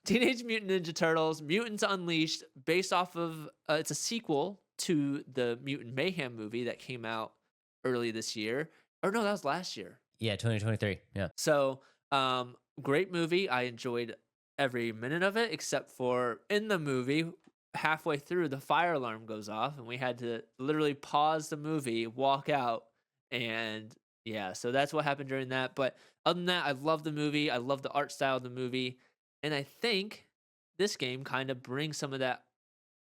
Teenage Mutant Ninja Turtles, Mutants Unleashed, based off of it's a sequel to the Mutant Mayhem movie that came out early this year. Or no, that was last year. Yeah, 2023. Yeah. So, great movie. I enjoyed every minute of it, except for in the movie, halfway through, the fire alarm goes off, and we had to literally pause the movie, walk out, and yeah, so that's what happened during that. But other than that, I love the movie. I love the art style of the movie, and I think this game kind of brings some of that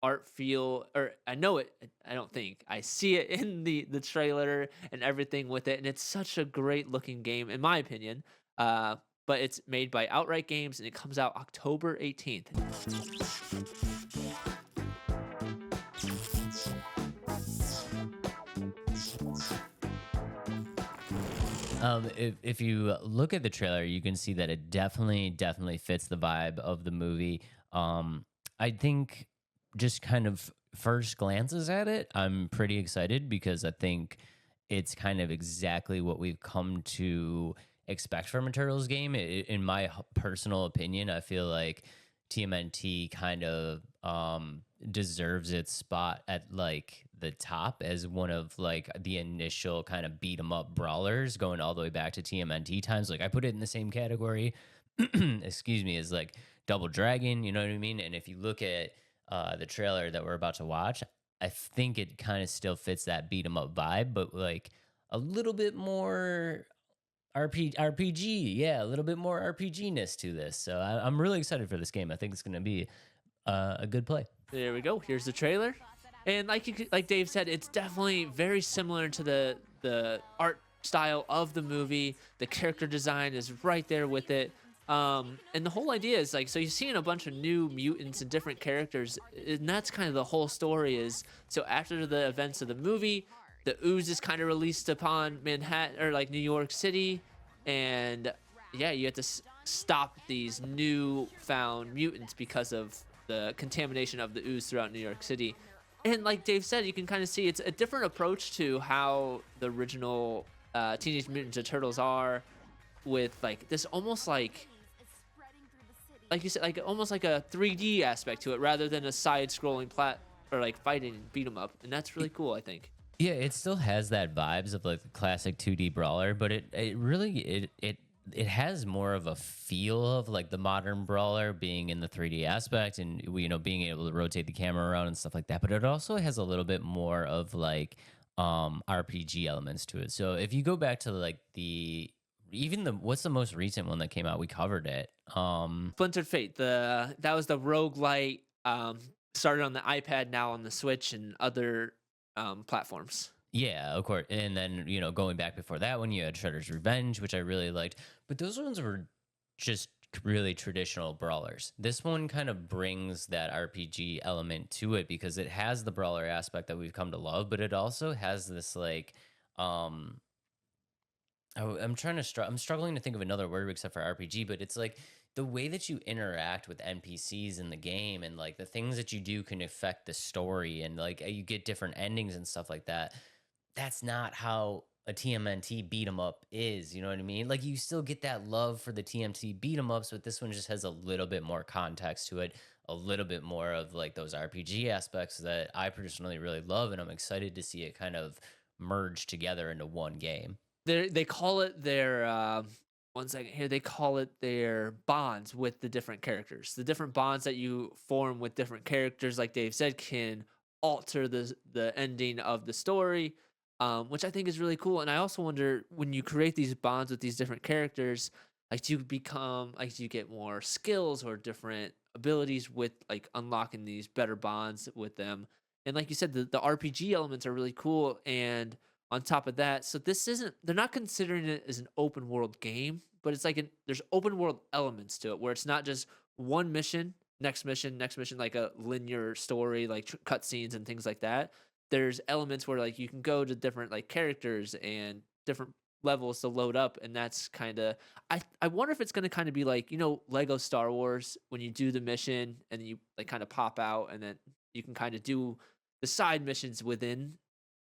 art feel, or I know it. I don't think I see it in the trailer and everything with it, and it's such a great looking game in my opinion. Uh, but it's made by Outright Games, and it comes out October 18th. If you look at the trailer, you can see that it definitely fits the vibe of the movie. I think just kind of first glances at it, I'm pretty excited because I think it's kind of exactly what we've come to expect from a Turtles game. In my personal opinion, I feel like TMNT kind of deserves its spot at like the top as one of like the initial kind of beat 'em up brawlers going all the way back to TMNT times. Like I put it in the same category, excuse me, as like Double Dragon, you know what I mean? And if you look at the trailer that we're about to watch, I think it kind of still fits that beat 'em up vibe, but like a little bit more RPG, yeah, a little bit more RPG-ness to this. So I'm really excited for this game. I think it's going to be a good play. There we go. Here's the trailer, and like Dave said, it's definitely very similar to the art style of the movie. The character design is right there with it. And the whole idea is like, so you're seeing a bunch of new mutants and different characters, and that's kind of the whole story is. So after the events of the movie, the ooze is kind of released upon Manhattan or like New York City, and yeah, you have to stop these new found mutants because of the contamination of the ooze throughout New York City. And like Dave said, you can kind of see it's a different approach to how the original Teenage Mutant Ninja Turtles are, with like this almost like you said, like almost like a 3D aspect to it rather than a side-scrolling or like fighting and beat 'em up, and that's really cool, I think. Yeah, it still has that vibes of like the classic 2D brawler, but it really it has more of a feel of like the modern brawler being in the 3D aspect and being able to rotate the camera around and stuff like that. But it also has a little bit more of like RPG elements to it. So if you go back to like what's the most recent one that came out? We covered it. Splinter Fate, that was the roguelite, started on the iPad, now on the Switch and other platforms. Yeah, of course. And then, going back before that one, you had Shredder's Revenge, which I really liked. But those ones were just really traditional brawlers. This one kind of brings that RPG element to it because it has the brawler aspect that we've come to love, but it also has this like I'm struggling to think of another word except for RPG, but it's like the way that you interact with NPCs in the game and like the things that you do can affect the story and like you get different endings and stuff like that. That's not how a TMNT beat 'em up is, you know what I mean? Like you still get that love for the TMT beat 'em ups, but this one just has a little bit more context to it, a little bit more of like those RPG aspects that I personally really love, and I'm excited to see it kind of merge together into one game. They call it their one second here. They call it their bonds with the different characters. The different bonds that you form with different characters, like Dave said, can alter the ending of the story, which I think is really cool. And I also wonder when you create these bonds with these different characters, like do you get more skills or different abilities with like unlocking these better bonds with them. And like you said, the RPG elements are really cool. And on top of that, so they're not considering it as an open world game, but it's like there's open world elements to it where it's not just one mission, next mission, next mission, like a linear story, like cutscenes and things like that. There's elements where like you can go to different like characters and different levels to load up, and that's kind of I wonder if it's going to kind of be like Lego Star Wars when you do the mission and you like kind of pop out and then you can kind of do the side missions within.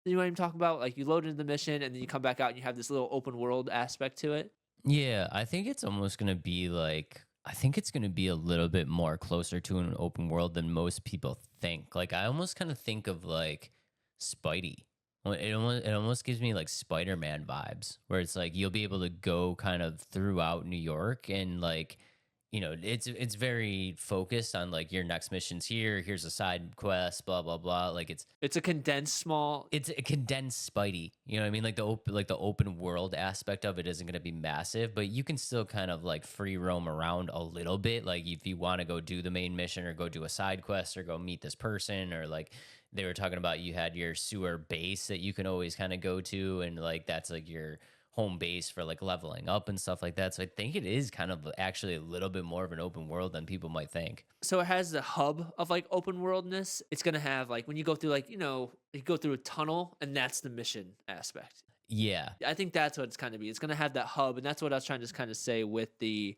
You know what I'm talking about? Like you load into the mission and then you come back out and you have this little open world aspect to it. Yeah, I think it's almost going to be like I think it's going to be a little bit more closer to an open world than most people think. Like I almost kind of think of like Spidey. It almost gives me like Spider-Man vibes where it's like you'll be able to go kind of throughout New York and like it's very focused on like your next mission's here, here's a side quest, blah blah blah. Like It's a condensed small. it's a condensed Spidey. You know what I mean? Like the open world aspect of it isn't going to be massive, but you can still kind of like free roam around a little bit. Like if you want to go do the main mission or go do a side quest or go meet this person or like they were talking about you had your sewer base that you can always kind of go to and like that's like your home base for like leveling up and stuff like that. So I think it is kind of actually a little bit more of an open world than people might think. So it has the hub of like open worldness. It's gonna have like when you go through like you go through a tunnel and that's the mission aspect. Yeah. I think that's what it's kind of be. It's gonna have that hub, and that's what I was trying to kind of say with the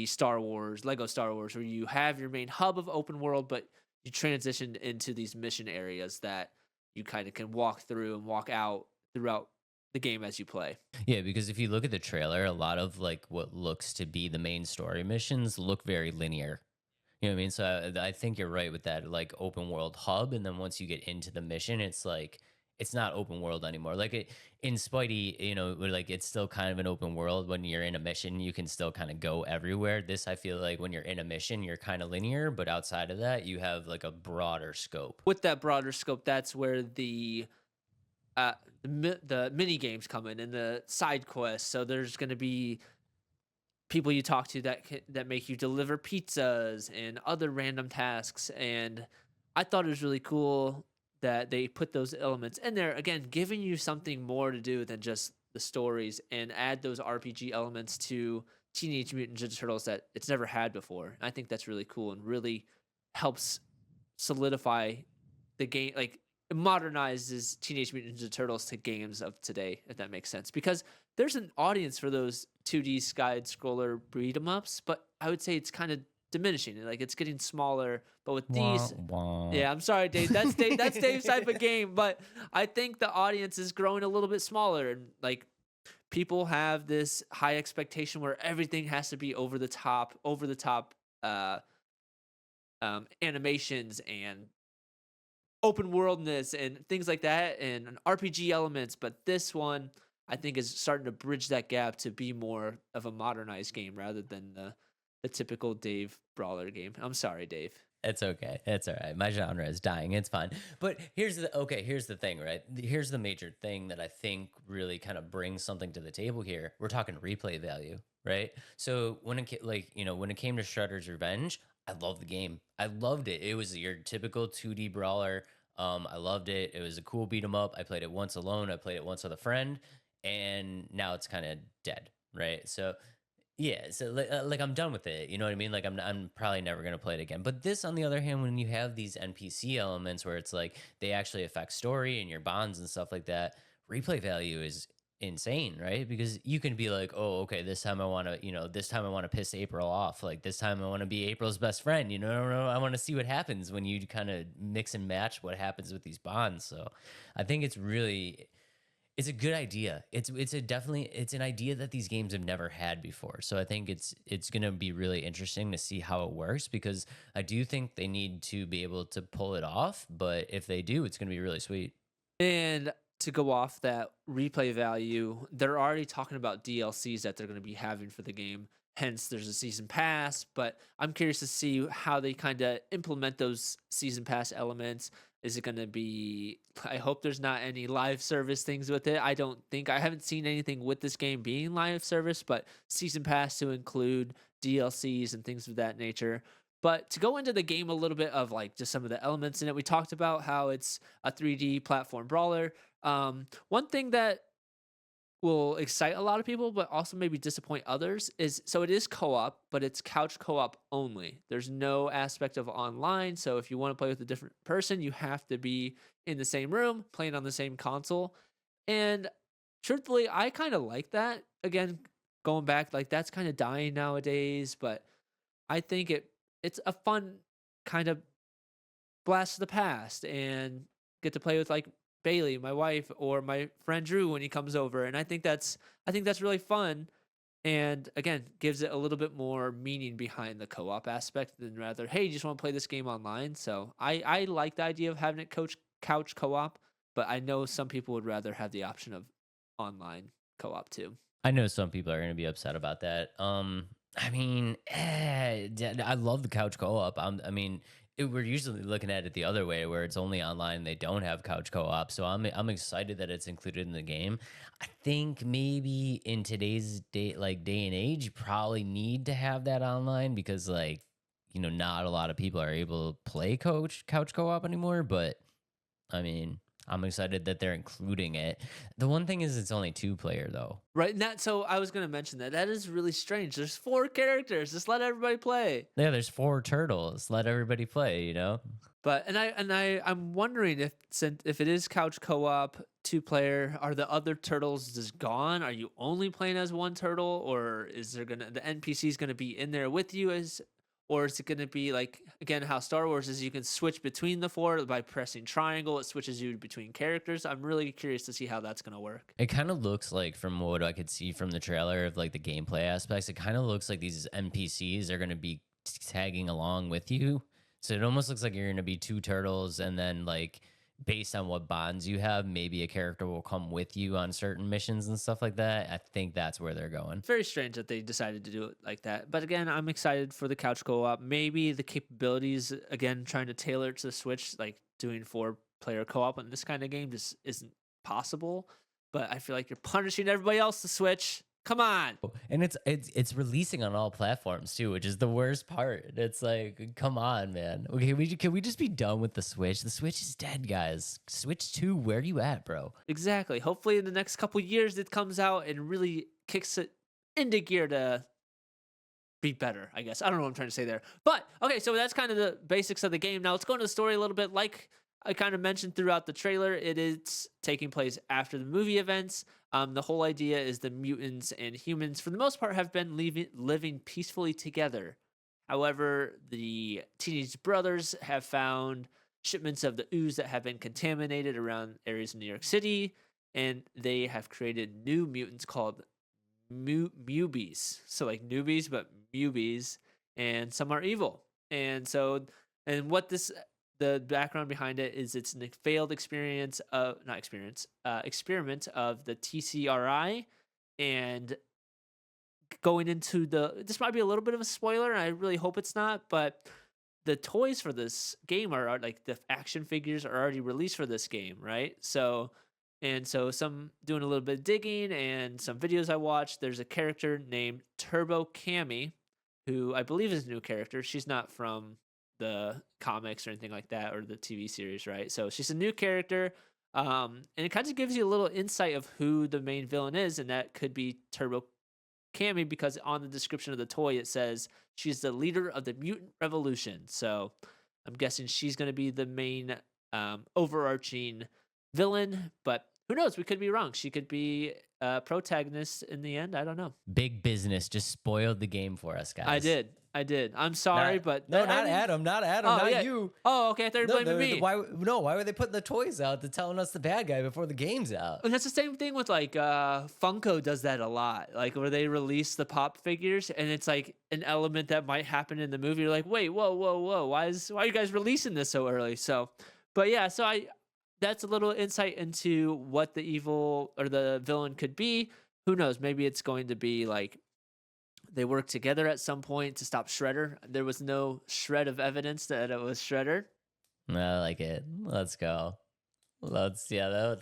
Star Wars, Lego Star Wars, where you have your main hub of open world, but you transitioned into these mission areas that you kind of can walk through and walk out throughout the game as you play. Yeah, because if you look at the trailer, a lot of like what looks to be the main story missions look very linear. You know what I mean? So I think you're right with that, like open world hub, and then once you get into the mission, it's like it's not open world anymore. Like in Spidey, where, like it's still kind of an open world. When you're in a mission, you can still kind of go everywhere. This I feel like when you're in a mission, you're kind of linear, but outside of that, you have like a broader scope. With that broader scope, that's where the mini games come in and the side quests. So there's going to be people you talk to that make you deliver pizzas and other random tasks. And I thought it was really cool that they put those elements in there again, giving you something more to do than just the stories, and add those RPG elements to Teenage Mutant Ninja Turtles that it's never had before. I think that's really cool and really helps solidify the game, like it modernizes Teenage Mutant Ninja Turtles to games of today, if that makes sense. Because there's an audience for those 2D side scroller beat 'em ups, but I would say it's kind of diminishing. Like it's getting smaller. But with Wah, these, wah. yeah, I'm sorry, Dave. That's Dave's type of game. But I think the audience is growing a little bit smaller, and like people have this high expectation where everything has to be over the top uh, animations and open worldness and things like that and RPG elements, but this one I think is starting to bridge that gap to be more of a modernized game rather than the typical Dave brawler game. I'm sorry, Dave. It's okay. It's all right. My genre is dying. It's fine. But here's the thing, right? Here's the major thing that I think really kind of brings something to the table here. We're talking replay value, right? So when it came to Shredder's Revenge, I loved the game. I loved it. It was your typical 2D brawler. I loved it. It was a cool beat 'em up. I played it once alone. I played it once with a friend, and now it's kind of dead, right? So yeah, so like I'm done with it. You know what I mean? Like I'm probably never gonna play it again. But this, on the other hand, when you have these NPC elements where it's like they actually affect story and your bonds and stuff like that, replay value is insane, right? Because you can be like, oh, okay, this time I want to piss April off. Like this time I want to be April's best friend. I want to see what happens when you kind of mix and match what happens with these bonds. So I think it's a good idea. It's an idea that these games have never had before. So I think it's going to be really interesting to see how it works, because I do think they need to be able to pull it off, but if they do, it's going to be really sweet. And to go off that replay value, they're already talking about DLCs that they're going to be having for the game. Hence, there's a season pass, but I'm curious to see how they kind of implement those season pass elements. Is it going to be? I hope there's not any live service things with it. I haven't seen anything with this game being live service, but season pass to include DLCs and things of that nature. But to go into the game a little bit of like just some of the elements in it, we talked about how it's a 3D platform brawler. One thing that will excite a lot of people, but also maybe disappoint others is so it is co-op, but it's couch co-op only. There's no aspect of online. So if you want to play with a different person, you have to be in the same room playing on the same console. And truthfully, I kind of like that. Again, going back, like that's kind of dying nowadays, but I think it's a fun kind of blast of the past and get to play with like Bailey, my wife, or my friend Drew when he comes over. And I think that's really fun. and again gives it a little bit more meaning behind the co-op aspect than rather, hey, you just want to play this game online. So I like the idea of having it coach couch co-op, but I know some people would rather have the option of online co-op too. I know some people are gonna be upset about that. I mean, I love the couch co-op. I mean, we're usually looking at it the other way, where it's only online and they don't have couch co-op. So I'm excited that it's included in the game. I think maybe in today's day and age, you probably need to have that online because not a lot of people are able to play couch co-op anymore. But I mean, I'm excited that they're including it. The one thing is it's only two-player though. Right, and that, so I was gonna mention that that is really strange. There's 4 characters. Just let everybody play. Yeah, there's 4 turtles. Let everybody play, you know? But I'm wondering if, since if it is couch co-op 2 player, are the other turtles just gone? Are you only playing as one turtle, or is there gonna the NPCs gonna be in there with you as, or is it gonna be like again how Star Wars is, you can switch between the 4 by pressing triangle, it switches you between characters. I'm really curious to see how that's gonna work. It kind of looks like, from what I could see from the trailer of like the gameplay aspects, it kind of looks like these NPCs are going to be tagging along with you. So it almost looks like you're going to be 2 turtles, and then like based on what bonds you have, maybe a character will come with you on certain missions and stuff like that. I think that's where they're going. Very strange that they decided to do it like that. But again, I'm excited for the couch co-op. Maybe the capabilities, again, trying to tailor it to the Switch, like doing 4 player co-op in this kind of game just isn't possible. But I feel like you're punishing everybody else to Switch. Come on. And it's releasing on all platforms too, which is the worst part. It's like, come on, man. Okay, can we just be done with the Switch? The Switch is dead, guys. Switch 2, where you at, bro? Exactly. Hopefully in the next couple years it comes out and really kicks it into gear to be better, I guess. I don't know what I'm trying to say there. But okay, so that's kind of the basics of the game. Now let's go into the story a little bit. Like I kind of mentioned throughout the trailer, it is taking place after the movie events. The whole idea is the mutants and humans, for the most part, have been living peacefully together. However, the teenage brothers have found shipments of the ooze that have been contaminated around areas in New York City, and they have created new mutants called Mewbies. So like newbies, but Mewbies, and some are evil. And so, and what this, the background behind it is, it's a failed experience of not experience experiment of the TCRI, and going into the, this might be a little bit of a spoiler, and I really hope it's not, but the toys for this game are like the action figures are already released for this game, right? So, and so some doing a little bit of digging and some videos I watched, there's a character named Turbo Cammy, who I believe is a new character. She's not from the comics or anything like that, or the TV series, right? So she's a new character. And it kind of gives you a little insight of who the main villain is, and that could be Turbo Cammy, because on the description of the toy it says she's the leader of the mutant revolution. So I'm guessing she's going to be the main overarching villain, but who knows? We could be wrong. She could be a protagonist in the end. I don't know. Big business just spoiled the game for us, guys. I did. I'm sorry, but no, not Adam, not Adam, Oh, not yeah. you. Oh, okay. I thought you were blaming me. Why were they putting the toys out to telling us the bad guy before the game's out? And that's the same thing with like Funko does that a lot. Like where they release the pop figures and it's like an element that might happen in the movie. You're like, wait, whoa. Why are you guys releasing this so early? So, but yeah, so that's a little insight into what the evil or the villain could be. Who knows? Maybe it's going to be like they work together at some point to stop Shredder. There was no shred of evidence that it was Shredder. I like it. Let's go. That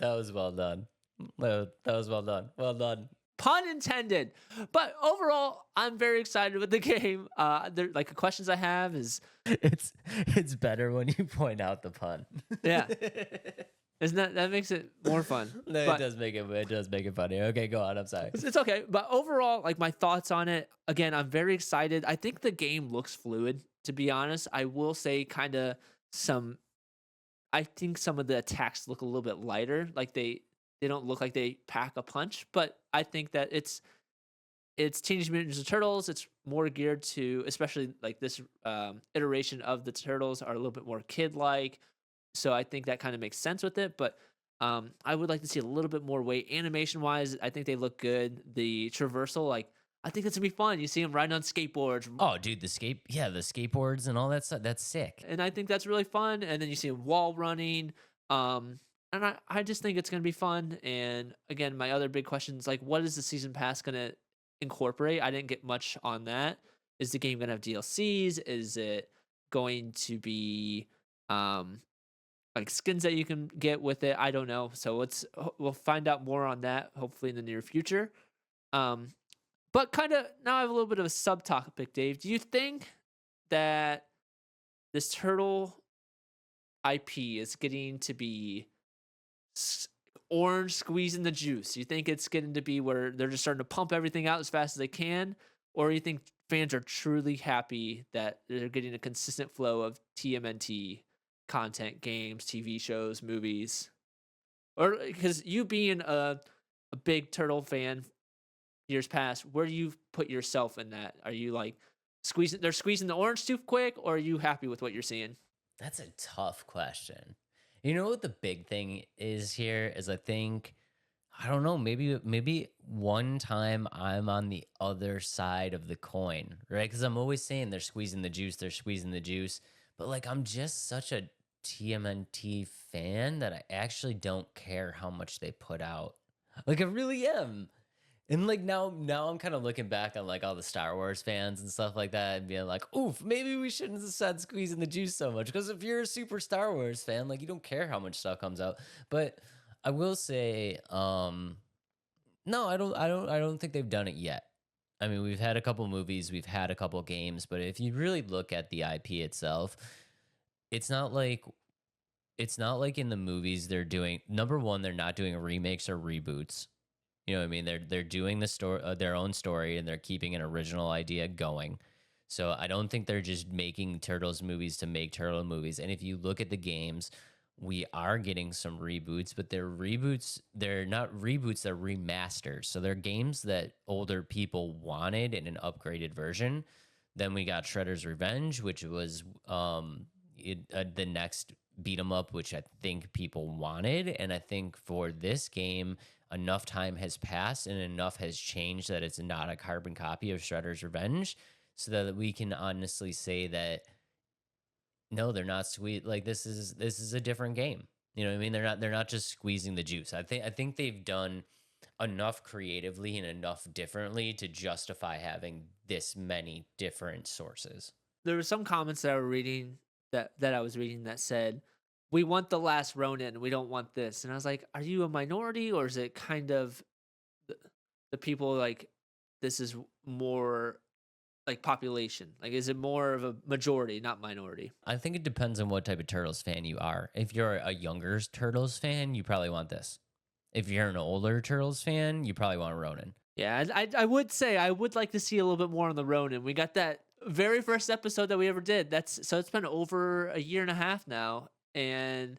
was well done. That was well done. Well done. Pun intended. But overall, I'm very excited with the game. There, like the questions I have is, it's better when you point out the pun. yeah, isn't that makes it more fun? No, But it does make it funny. Okay, go on. I'm sorry. it's okay. But overall, like my thoughts on it, again, I'm very excited. I think the game looks fluid. To be honest, I will say kind of some. I think some of the attacks look a little bit lighter. Like they don't look like they pack a punch. But I think that it's Teenage Mutant Ninja Turtles. It's more geared to, especially like this iteration of the Turtles are a little bit more kid-like. So I think that kind of makes sense with it. But I would like to see a little bit more weight animation-wise. I think they look good. The traversal, like I think that's gonna be fun. You see them riding on skateboards, Oh, dude, the skateboards and all that stuff. That's sick. and I think that's really fun. And then you see them wall running. Um, and I just think it's gonna be fun. And again, my other big question is like, what is the season pass gonna incorporate? I didn't get much on that. Is the game gonna have DLCs? Is it going to be um like skins that you can get with it? I don't know. So we'll find out more on that hopefully in the near future. Um, but kind of now I have a little bit of a subtopic, Dave. Do you think that this turtle IP is getting to be s- orange squeezing the juice? You think it's getting to be where they're just starting to pump everything out as fast as they can? Or you think fans are truly happy that they're getting a consistent flow of TMNT content, games, TV shows, movies? Or because you being a big turtle fan years past, where do you put yourself in that? Are you like they're squeezing the orange too quick, or are you happy with what you're seeing? That's a tough question. You know what the big thing is here is I think I don't know, maybe one time I'm on the other side of the coin, right? Cuz I'm always saying they're squeezing the juice, they're squeezing the juice, but like I'm just such a TMNT fan that I actually don't care how much they put out. Like I really am. And like now I'm kind of looking back on like all the Star Wars fans and stuff like that and being like, oof, maybe we shouldn't have said squeezing the juice so much. Because if you're a super Star Wars fan, like you don't care how much stuff comes out. But I will say, no, I don't think they've done it yet. I mean, we've had a couple movies, we've had a couple games, but if you really look at the IP itself, it's not like it's not like in the movies they're doing number one, they're not doing remakes or reboots. You know what I mean? They're doing the story, their own story, and they're keeping an original idea going. So I don't think they're just making Turtles movies to make Turtle movies. And if you look at the games, we are getting some reboots, but they're reboots. They're not reboots. They're remasters. So they're games that older people wanted in an upgraded version. Then we got Shredder's Revenge, which was the next beat 'em up, which I think people wanted. And I think for this game, enough time has passed and enough has changed that it's not a carbon copy of Shredder's Revenge, so that we can honestly say that no, they're not sweet. Like this is a different game. You know what I mean? They're not just squeezing the juice. I think they've done enough creatively and enough differently to justify having this many different sources. There were some comments that I were reading that I was reading that said, "We want the last Ronin. We don't want this." And I was like, "Are you a minority, or is it kind of the, the people like this is more like population? Like, is it more of a majority, not minority?" I think it depends on what type of Turtles fan you are. If you're a younger Turtles fan, you probably want this. If you're an older Turtles fan, you probably want Ronin. Yeah, I would say I would like to see a little bit more on the Ronin. We got that very first episode that we ever did. So it's been over a year and a half now, and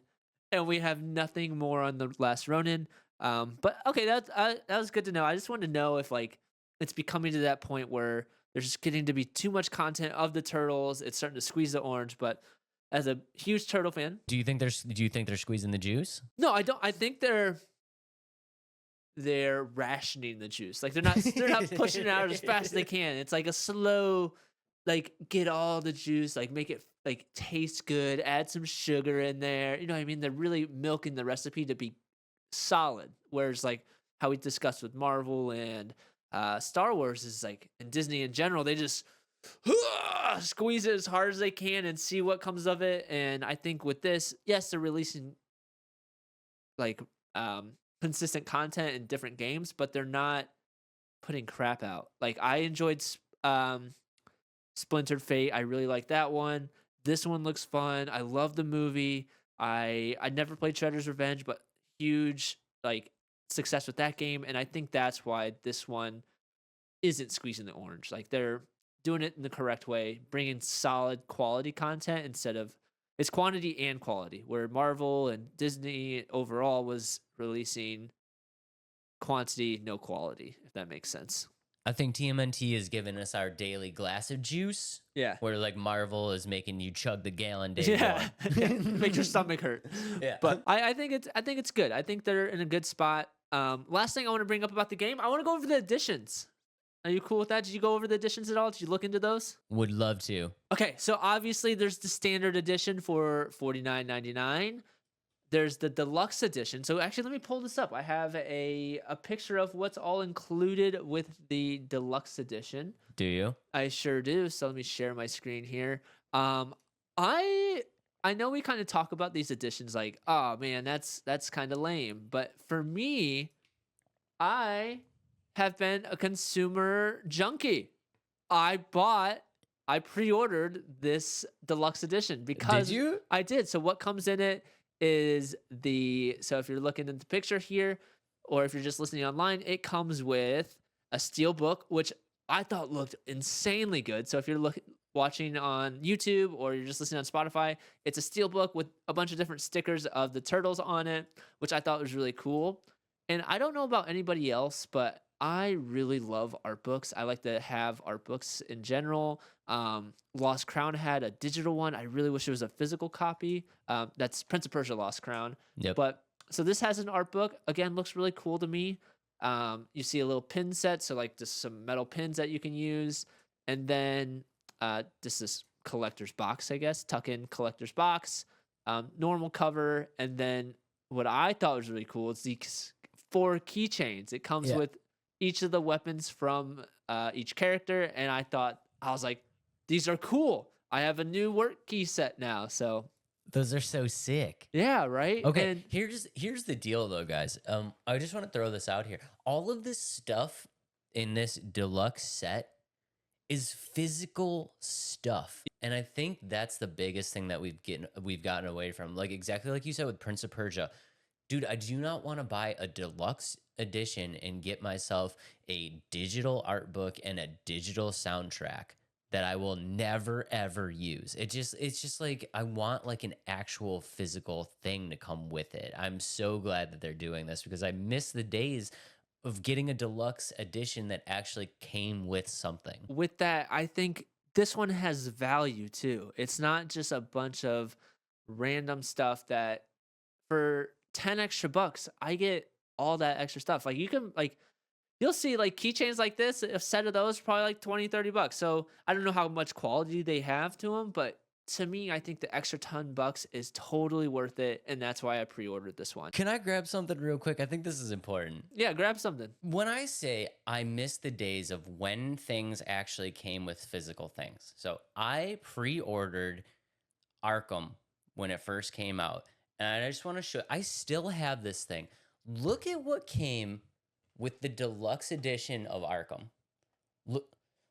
we have nothing more on the last Ronin. But okay, that was good to know. I just wanted to know if like it's becoming to that point where there's just getting to be too much content of the turtles. It's starting to squeeze the orange. But as a huge turtle fan, Do you think they're squeezing the juice? no, I don't. I think they're rationing the juice. Like they're not pushing it out as fast as they can. It's like a slow, like get all the juice, like make it like taste good, add some sugar in there. You know what I mean? They're really milking the recipe to be solid. Whereas like how we discussed with Marvel and Star Wars is like and Disney in general, they just squeeze it as hard as they can and see what comes of it. And I think with this, yes, they're releasing like consistent content in different games, but they're not putting crap out. Like I enjoyed Splintered Fate. I really like that one. This one looks fun. I love the movie. I never played Shredder's Revenge, but huge like success with that game, and I think that's why this one isn't squeezing the orange. Like they're doing it in the correct way, bringing solid quality content instead of it's quantity and quality. Where Marvel and Disney overall was releasing quantity, no quality, if that makes sense. I think TMNT is giving us our daily glass of juice, Yeah. where like Marvel is making you chug the gallon day Yeah. one. Makes your stomach hurt. Yeah. But I think it's good. I think they're in a good spot. Last thing I want to bring up about the game, I want to go over the additions. Are you cool with that? Did you go over the editions at all? Did you look into those? Would love to. Okay, so obviously there's the standard edition for 49.99. There's the deluxe edition. So actually, let me pull this up. I have a picture of what's all included with the deluxe edition. Do you? I sure do. So let me share my screen here. Um, I I know we kind of talk about these editions like, oh man, that's kind of lame. But for me, I have been a consumer junkie. I bought, I pre-ordered this deluxe edition Did because you? I did. So what comes in it is so if you're looking at the picture here, or if you're just listening online, it comes with a steel book, which I thought looked insanely good. So if you're watching on YouTube or you're just listening on Spotify, it's a steel book with a bunch of different stickers of the turtles on it, which I thought was really cool. And I don't know about anybody else, but I really love art books. I like to have art books in general. Lost Crown had a digital one. I really wish it was a physical copy. That's Prince of Persia Lost Crown. Yep. But so this has an art book. Again, looks really cool to me. You see a little pin set, so like just some metal pins that you can use, and then this collector's box, I guess, tuck in collector's box, normal cover, and then what I thought was really cool is these 4 keychains. It comes Yeah. with each of the weapons from each character, and I was like, these are cool. I have a new work key set now, so Those are so sick. yeah, right. Okay, And here's the deal though, guys. I just want to throw this out here. All of this stuff in this deluxe set is physical stuff. And I think that's the biggest thing that we've gotten away from. Like exactly like you said with Prince of Persia. Dude, I do not want to buy a deluxe edition and get myself a digital art book and a digital soundtrack that I will never ever use. It's just like I want like an actual physical thing to come with it. I'm so glad that they're doing this because I miss the days of getting a deluxe edition that actually came with something. with that, I think this one has value too. It's not just a bunch of random stuff that for 10 extra bucks, I get all that extra stuff. Like you can like you'll see like keychains like this, a set of those probably like 20, 30 bucks. So I don't know how much quality they have to them, but to me, I think the extra $10 is totally worth it. And that's why I pre-ordered this one. Can I grab something real quick? I think this is important. Yeah, grab something. When I say I miss the days of when things actually came with physical things. So I pre-ordered Arkham when it first came out. And I just want to show, I still have this thing. Look at what came with the deluxe edition of Arkham.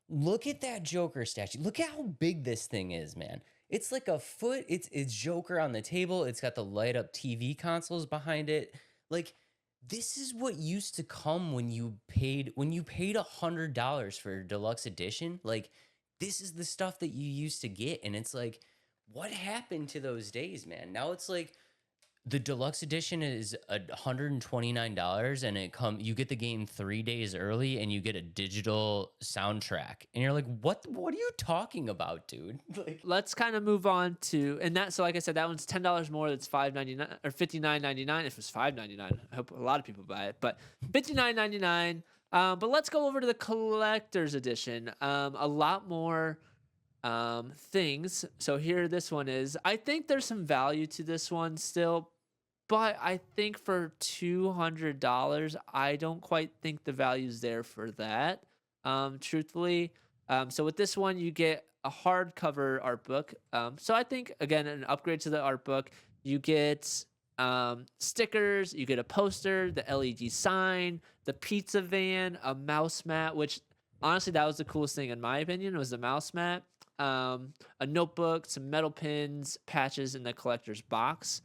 Look at that Joker statue. Look at how big this thing is, man. It's like a foot. It's Joker on the table. It's got the light up TV consoles behind it. Like this is what used to come when you paid $100 for a deluxe edition. Like this is the stuff that you used to get, and it's like, what happened to those days, man? Now it's like the deluxe edition is $129, and you get the game 3 days early, and you get a digital soundtrack, and you're like, what are you talking about, dude? Like, Let's kind of move on to so like I said, that one's $10 more. That's $5.99 or $59.99. If it was $5.99, I hope a lot of people buy it, but $59.99. But let's go over to the collector's edition. A lot more things. So here this one is. I think there's some value to this one still, but I think for $200, I don't quite think the value's there for that. Truthfully. So with this one, you get a hardcover art book. So I think again an upgrade to the art book. You get stickers, you get a poster, the LED sign, the pizza van, a mouse mat, which honestly that was the coolest thing in my opinion, was the mouse mat. A notebook, some metal pins, patches in the collector's box.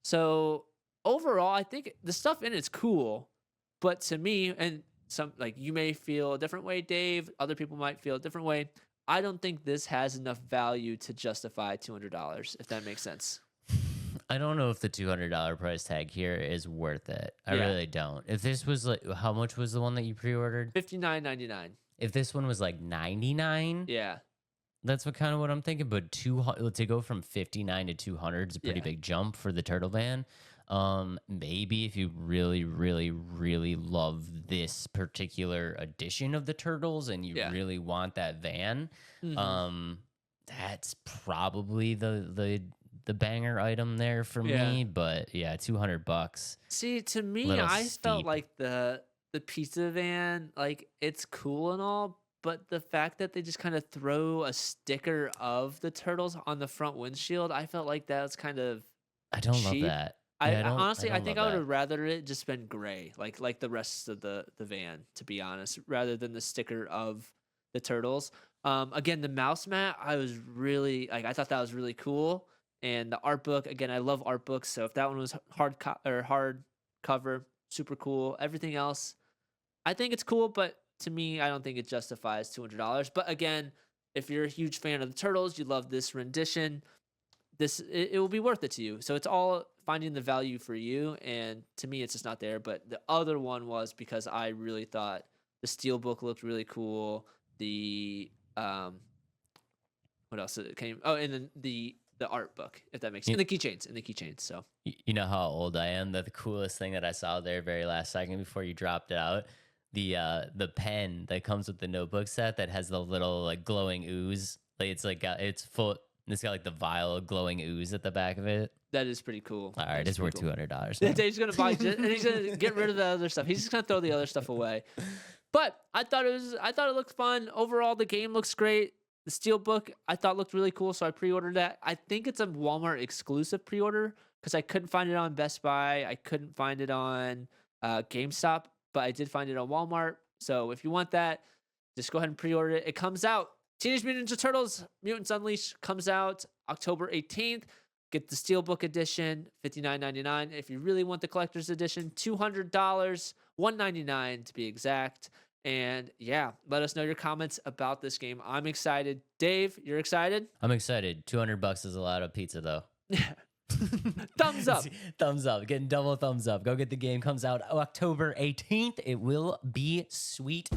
So overall, I think the stuff in it's cool, but to me, and some like you may feel a different way, Dave. Other people might feel a different way. I don't think this has enough value to justify $200, if that makes sense. I don't know if the $200 price tag here is worth it. I Yeah. really don't. If this was like, how much was the one that you pre-ordered? $59.99. If this one was like 99, Yeah. that's what I'm thinking. But to go from 59 to 200 is a pretty Yeah. big jump for the Turtle Van. Maybe if you really, really, really love this particular edition of the Turtles and you Yeah. really want that van, Hmm. um, that's probably the banger item there for Yeah. me. But yeah, $200, See, to me, little I felt steep. like the pizza van, like it's cool and all, but the fact that they just kind of throw a sticker of the turtles on the front windshield, I felt like that was kind of I don't love cheap. that. Yeah, I Honestly, I don't think love I would that. have rather it just been gray, like the rest of the van, to be honest, rather than the sticker of the turtles. Again, the mouse mat, I was really like, I thought that was really cool, and the art book, again, I love art books, so if that one was hard cover, super cool. Everything else, I think it's cool, but to me, I don't think it justifies $200. But again, if you're a huge fan of the turtles, you love this rendition, it will be worth it to you. So it's all finding the value for you, and to me, it's just not there. But the other one was because I really thought the steel book looked really cool. The what else it came? Oh, and then the art book, if that makes sense. You, And the keychains. So you know how old I am. That the coolest thing that I saw there very last second before you dropped it out, the pen that comes with the notebook set that has the little like glowing ooze. Like it's like it's full. It's got like the vial of glowing ooze at the back of it. that is pretty cool. All right, That's it's pretty worth cool. $200 now. Dave's gonna buy and he's gonna get rid of the other stuff. He's just gonna throw the other stuff away. But I thought it looked fun. Overall, the game looks great. The Steelbook I thought looked really cool, so I pre-ordered that. I think it's a Walmart exclusive pre-order because I couldn't find it on Best Buy. I couldn't find it on GameStop, but I did find it on Walmart. So if you want that, just go ahead and pre-order it. It comes out. Teenage Mutant Ninja Turtles Mutants Unleashed comes out October 18th. Get the Steelbook edition, $59.99. If you really want the collector's edition, $200, $199 to be exact. And yeah, let us know your comments about this game. I'm excited. Dave, you're excited? I'm excited. $200 is a lot of pizza though. Thumbs up. Thumbs up. Getting double thumbs up. Go get the game. Comes out October 18th. It will be sweet.